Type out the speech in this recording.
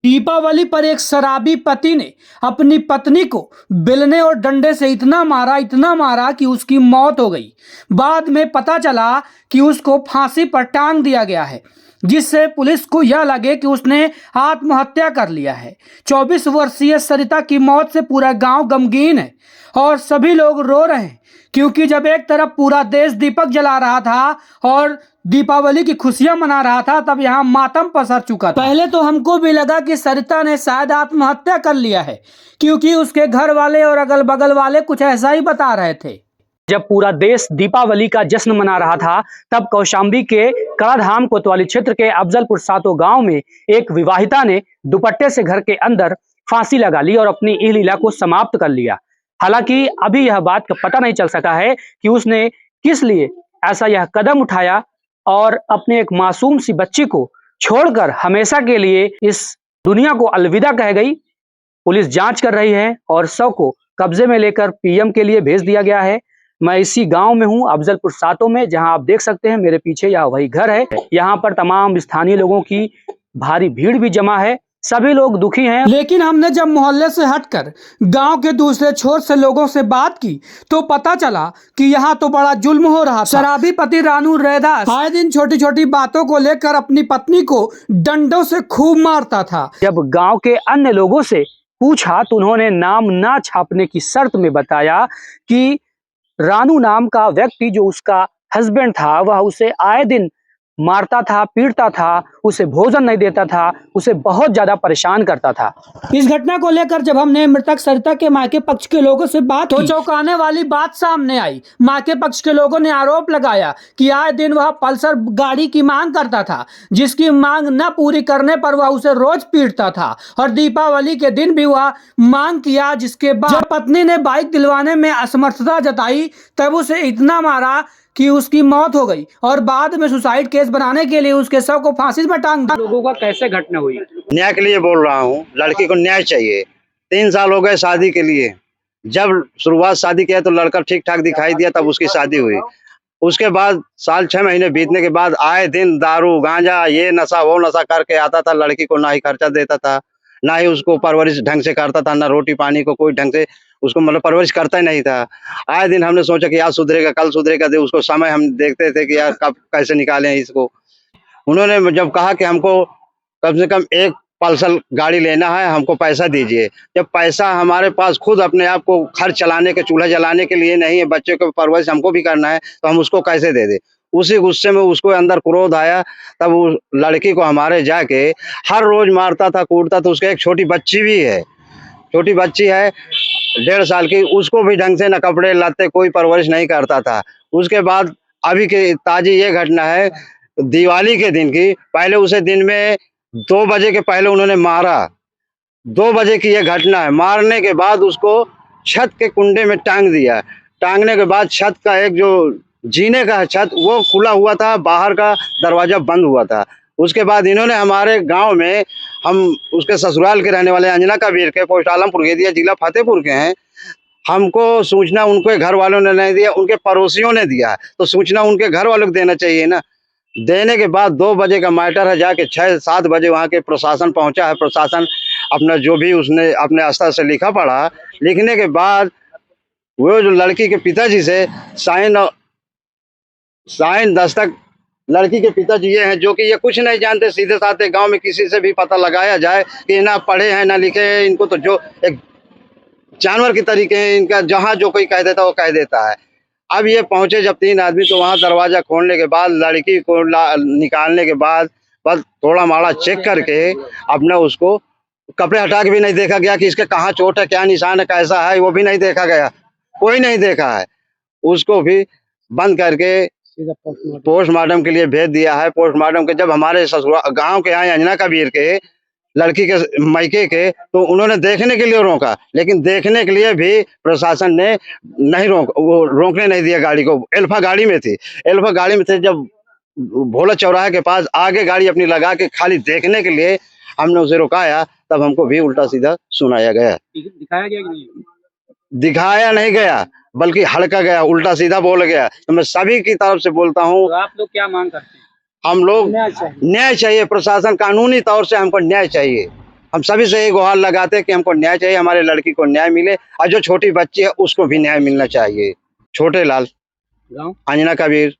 दीपावली पर एक शराबी पति ने अपनी पत्नी को बेलने और डंडे से इतना मारा कि उसकी मौत हो गई। बाद में पता चला कि उसको फांसी पर टांग दिया गया है, जिससे पुलिस को यह लगे कि उसने आत्महत्या कर लिया है। 24 वर्षीय सरिता की मौत से पूरा गांव गमगीन है और सभी लोग रो रहे हैं, क्योंकि जब एक तरफ पूरा देश दीपक जला रहा था और दीपावली की खुशियां मना रहा था, तब यहाँ मातम पसर चुका था। पहले तो हमको भी लगा कि सरिता ने शायद आत्महत्या कर लिया है, क्योंकि उसके घर वाले और अगल बगल वाले कुछ ऐसा ही बता रहे थे। जब पूरा देश दीपावली का जश्न मना रहा था, तब कौशाम्बी के कड़ाधाम कोतवाली क्षेत्र के अफजलपुर सातो गांव में एक विवाहिता ने दुपट्टे से घर के अंदर फांसी लगा ली और अपनी इह लीला को समाप्त कर लिया। हालांकि अभी यह बात का पता नहीं चल सका है कि उसने किस लिए ऐसा यह कदम उठाया और अपने एक मासूम सी बच्ची को छोड़कर हमेशा के लिए इस दुनिया को अलविदा कह गई। पुलिस जांच कर रही है और शव को कब्जे में लेकर पीएम के लिए भेज दिया गया है। मैं इसी गांव में हूं, अफजलपुर सातो में, जहां आप देख सकते हैं मेरे पीछे यह वही घर है। यहां पर तमाम स्थानीय लोगों की भारी भीड़ भी जमा है, सभी लोग दुखी हैं। लेकिन हमने जब मोहल्ले से हटकर गांव के दूसरे छोर से लोगों से बात की तो पता चला कि यहाँ तो बड़ा जुल्म हो रहा था। शराबी पति रानू रैदास आए दिन छोटी छोटी बातों को लेकर अपनी पत्नी को डंडों से खूब मारता था। जब गांव के अन्य लोगों से पूछा तो उन्होंने नाम ना छापने की शर्त में बताया कि रानू नाम का व्यक्ति जो उसका हस्बैंड था, वह उसे आए दिन मारता था, पीटता था, उसे भोजन नहीं देता था, उसे बहुत ज्यादा परेशान करता था। इस घटना को लेकर जब हमने मृतक सरिता के मायके पक्ष के लोगों से बात की तो चौंकाने वाली बात सामने आई। मायके पक्ष के लोगों ने आरोप लगाया कि आए दिन वह पल्सर गाड़ी की मांग करता था, जिसकी मांग न पूरी करने पर वह उसे रोज पीटता था और दीपावली के दिन भी वह मांग किया, जिसके बाद जब पत्नी ने बाइक दिलवाने में असमर्थता जताई तब उसे इतना मारा कि उसकी मौत हो गई और बाद में सुसाइड केस बनाने के लिए उसके शव को फांसी पर टांग दिया। लोगों का कैसे घटना हुई? न्याय के लिए बोल रहा हूँ, लड़की को न्याय चाहिए। 3 साल हो गए शादी के लिए। जब शुरुआत शादी किया तो लड़का ठीक ठाक दिखाई दिया, तब उसकी शादी हुई। उसके बाद साल 6 महीने बीतने के बाद आए दिन दारू गांजा ये नशा वो नशा करके आता था। लड़की को ना ही खर्चा देता था, ना ही उसको परवरिश ढंग से करता था, ना रोटी पानी को कोई ढंग से उसको मतलब परवरिश करता ही नहीं था। आए दिन हमने सोचा कि आज सुधरेगा कल सुधरेगा, दे उसको समय हम देखते थे कि यार कब कैसे निकालें इसको। उन्होंने जब कहा कि हमको कम से कम एक पल्सर गाड़ी लेना है, हमको पैसा दीजिए। जब पैसा हमारे पास खुद अपने आप को खर्च चलाने के, चूल्हा जलाने के लिए नहीं है, बच्चे को परवरिश हमको भी करना है, तो हम उसको कैसे दे दे। उसी गुस्से में उसको अंदर क्रोध आया, तब उस लड़की को हमारे जाके हर रोज मारता था, कूटता था। उसके एक छोटी बच्ची भी है, छोटी बच्ची है 1.5 साल की, उसको भी ढंग से न कपड़े लाते, कोई परवरिश नहीं करता था। उसके बाद अभी के ताजी ये घटना है दिवाली के दिन की। पहले उसे दिन में 2 बजे के पहले उन्होंने मारा। 2 बजे की ये घटना है। मारने के बाद उसको छत के कुंडे में टांग दिया। टांगने के बाद छत का एक जो जीने का छत वो खुला हुआ था, बाहर का दरवाजा बंद हुआ था। उसके बाद इन्होंने हमारे गांव में, हम उसके ससुराल के रहने वाले अंजना कबीर के, पोस्ट आलमपुर के दिया, जिला फतेहपुर के हैं। हमको सूचना उनके घर वालों ने नहीं दिया, उनके पड़ोसियों ने दिया, तो सूचना उनके घर वालों को देना चाहिए ना। देने के बाद 2 बजे का मैटर है, जाके 6-7 बजे वहाँ के प्रशासन पहुँचा है। प्रशासन अपना जो भी उसने अपने स्तर से लिखा पढ़ा, लिखने के बाद वो जो लड़की के पिताजी से साइन दस्तक, लड़की के पिताजी ये हैं जो कि ये कुछ नहीं जानते, सीधे साधे गांव में किसी से भी पता लगाया जाए कि ना पढ़े हैं ना लिखे हैं, इनको तो जो एक जानवर की तरीके हैं, इनका जहां जो कोई कह देता वो कह देता है। अब ये पहुंचे जब 3 आदमी, तो वहां दरवाजा खोलने के बाद लड़की को निकालने के बाद बस थोड़ा माड़ा चेक करके अपना उसको कपड़े हटा के भी नहीं देखा गया कि इसके कहाँ चोट है, क्या निशान है, कैसा है, वो भी नहीं देखा गया, कोई नहीं देखा है। उसको भी बंद करके पोस्टमार्टम के लिए भेज दिया है। पोस्टमार्टम के जब हमारे ससुराल गांव के आए अंजना कबीर के, लड़की के मायके के, तो उन्होंने देखने के लिए रोका, लेकिन देखने के लिए भी प्रशासन ने नहीं रोकने नहीं दिया गाड़ी को। एल्फा गाड़ी में थी, एल्फा गाड़ी में थे। जब भोला चौराहे के पास आगे गाड़ी अपनी लगा के खाली देखने के लिए हमने उसे रुकाया, तब हमको भी उल्टा सीधा सुनाया गया। दिखाया गया कि नहीं? दिखाया नहीं गया, बल्कि हड़का गया, उल्टा सीधा बोल गया। तो मैं सभी की तरफ से बोलता हूँ, तो आप लोग क्या मांग करते हैं? हम लोग न्याय चाहिए, प्रशासन कानूनी तौर से हमको न्याय चाहिए। हम सभी से ये गुहार लगाते हैं कि हमको न्याय चाहिए, हमारे लड़की को न्याय मिले और जो छोटी बच्ची है उसको भी न्याय मिलना चाहिए। छोटे लाल, गाँव अंजना कबीर,